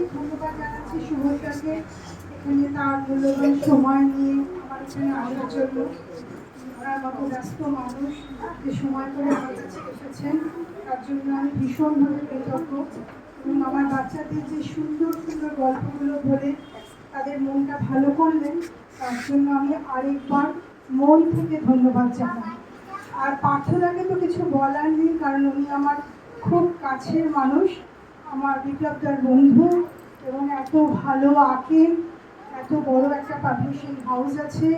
অনেক ধন্যবাদ জানাচ্ছি শুভশ্রীকে এখানে তার মূল্যবান সময় নিয়ে আমার এখানে আসার জন্য। ওনার মতো ব্যস্ত মানুষ যে সময় করে আমার কাছে এসেছেন তার জন্য আমি ভীষণভাবে কৃতজ্ঞ। এবং আমার বাচ্চাদের যে সুন্দর সুন্দর গল্পগুলো বলে তাদের মনটা ভালো করলেন তার জন্য আমি আরেকবার মন থেকে ধন্যবাদ জানাই। আর পার্থদাকে তো কিছু বলার নেই, কারণ উনি আমার খুব কাছের মানুষ, আমার বিপ্লবদার বন্ধু, এবং এত ভালো আঁকেন, এত বড় একটা পাবলিশিং হাউস আছে,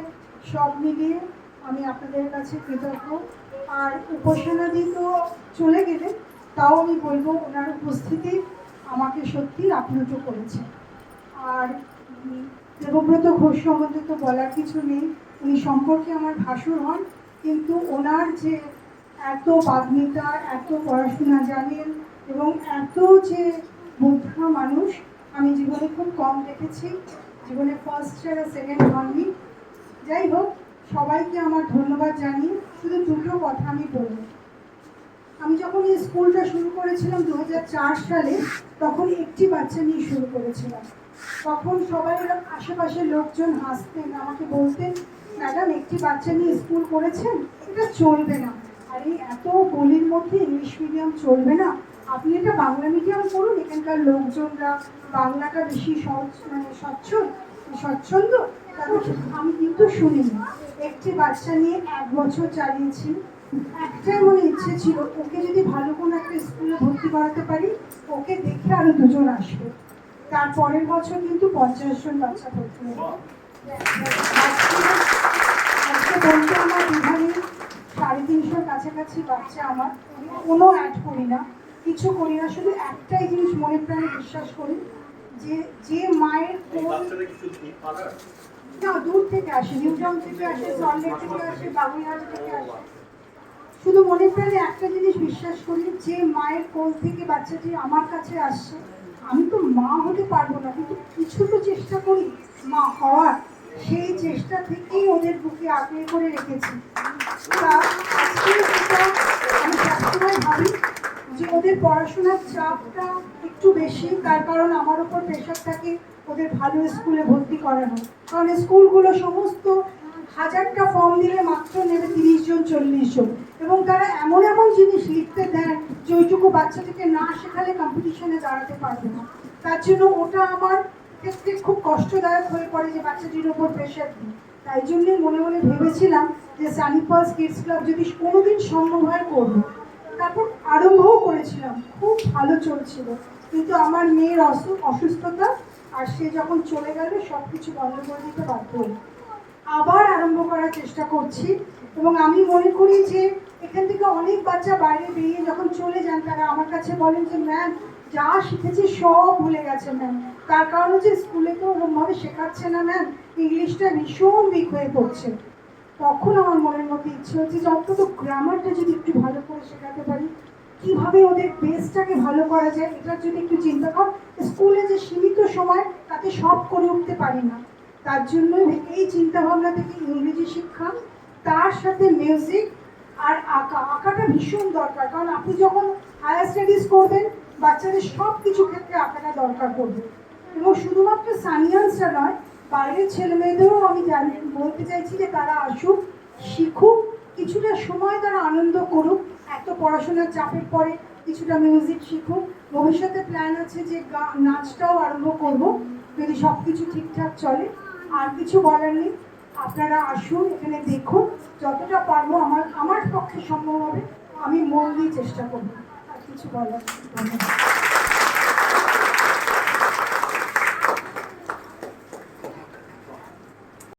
সব মিলিয়ে আমি আপনাদের কাছে কৃতজ্ঞ। আর উপাসনাদি তো চলে গেলে তাও আমি বলবো ওনার উপস্থিতি আমাকে সত্যি আপ্লুত করেছে। আর দেবব্রত ঘোষ সম্বন্ধে তো বলার কিছু নেই, উনি সম্পর্কে আমার ভাসুর হন, কিন্তু ওনার যে এত বাগ্মিতা, এত পড়াশোনা জানেন এবং এত যে বুদ্ধা মানুষ আমি জীবনে খুব কম দেখেছি। জীবনে ফার্স্ট ছাড়া সেকেন্ড হননি। যাই হোক, সবাইকে আমার ধন্যবাদ জানিয়ে শুধু দুটো কথা আমি বলব। আমি যখন এই স্কুলটা শুরু করেছিলাম 2004 সালে, তখন একটি বাচ্চা নিয়ে শুরু করেছিলাম। তখন সবাই আশেপাশের লোকজন হাসতেন, আমাকে বলতেন, ম্যাডাম একটি বাচ্চা নিয়ে স্কুল করেছেন, এটা চলবে না। আর এই এত গলির মধ্যে ইংলিশ মিডিয়াম চলবে না, আপনি এটা বাংলা মিডিয়াম করুন, এখানকার লোকজনরা বাংলাটা বেশি সহজ মানে স্বচ্ছন্দ। আমি কিন্তু শুনিনি। একটি বাচ্চা নিয়ে 1 বছর চালিয়েছি। একটাই মনে ইচ্ছে ছিল, ওকে যদি ভালো কোনো একটা স্কুলে ভর্তি করাতে পারি, ওকে দেখে আরো 2 জন আসবে। তার পরের বছর কিন্তু 50 জন বাচ্চা ভর্তি হলো। আজকে বলতে আমার বিভাগে 350 কাছাকাছি বাচ্চা আমার। কোনো অ্যাড করি না, কিছু করি না, শুধু একটাই জিনিস মনে প্রাণে বিশ্বাস করি, যে মায়ের না দূর থেকে আসে, নিউটাউন থেকে আসে, সল্টলেক থেকে আসে, বাগুইহাট থেকে আসে, শুধু মনে প্রাণে একটা জিনিস বিশ্বাস করি, যে মায়ের কোল থেকে বাচ্চাটি আমার কাছে আসছে, আমি তো মা হতে পারবো না, কিন্তু কিছু তো চেষ্টা করি মা হওয়ার। সেই চেষ্টা থেকেই ওদের বুকে আঁকড়ে করে রেখেছি। তা আজকে যেটা আমি সবসময় ভাবি যে ওদের পড়াশোনার চাপটা একটু বেশি, তার কারণ আমার উপর প্রেশার থাকে ওদের ভালো স্কুলে ভর্তি করানো। কারণ স্কুলগুলো সমস্ত 1000টা ফর্ম দিলে মাত্র নেবে 30 জন 40 জন, এবং তারা এমন এমন জিনিস লিখতে দেন যে ওইটুকু বাচ্চাটাকে না শেখালে কম্পিটিশনে দাঁড়াতে পারবে না। তার জন্য ওটা আমার ক্ষেত্রে খুব কষ্টদায়ক হয়ে পড়ে যে বাচ্চাটির ওপর প্রেশার দিই। তাই জন্যই মনে মনে ভেবেছিলাম যে সানিপাস কিডস ক্লাব যদি কোনোদিন সম্ভব হয় করবো। তারপর আরম্ভও করেছিলাম, খুব ভালো চলছিল, কিন্তু আমার মেয়ের অসুস্থতা আর সে যখন চলে গেল সব কিছু বন্ধ করে দিতে বাধ্য হল। আবার আরম্ভ করার চেষ্টা করছি, এবং আমি মনে করি যে এখান থেকে অনেক বাচ্চা বাইরে বেরিয়ে যখন চলে যান তারা আমার কাছে বলেন যে ম্যাম যা শিখেছি সব ভুলে গেছে ম্যাম, তার কারণ হচ্ছে স্কুলে তো ওরকমভাবে শেখাচ্ছে না ম্যাম, ইংলিশটা ভীষণ উইক হয়ে পড়ছে। তখন আমার মনের মধ্যে ইচ্ছে হচ্ছে যে অন্তত গ্রামারটা যদি একটু ভালো করে শেখাতে পারি, কিভাবে ওদের বেসটাকে ভালো করা যায় এটার যদি একটু চিন্তা কর। স্কুলে যে সীমিত সময় তাতে সব করে উঠতে পারি না, তার জন্য এই চিন্তাভাবনা থেকে ইংরেজি শিক্ষা, তার সাথে মিউজিক আর আঁকাটা ভীষণ দরকার। কারণ আপনি যখন হায়ার স্টাডিজ করবেন বাচ্চাদের সব কিছু ক্ষেত্রে আঁকাটা দরকার পড়বে। এবং শুধুমাত্র সানিয়ান্সরা নয়, বাইরের ছেলেমেয়েদেরও আমি বলতে চাইছি যে তারা আসুক, শিখুক, কিছুটা সময় তারা আনন্দ করুক, এত পড়াশোনার চাপের পরে কিছুটা মিউজিক শিখুক। ভবিষ্যতে প্ল্যান আছে যে নাচটাও আরম্ভ করব যদি সব কিছু ঠিকঠাক চলে। আর কিছু বলার নেই, আপনারা আসুন, এখানে দেখুন, যতটা পারবো আমার পক্ষে সম্ভব হবে আমি মন দিয়ে চেষ্টা করব। আর কিছু বলার নেই। ধন্যবাদ।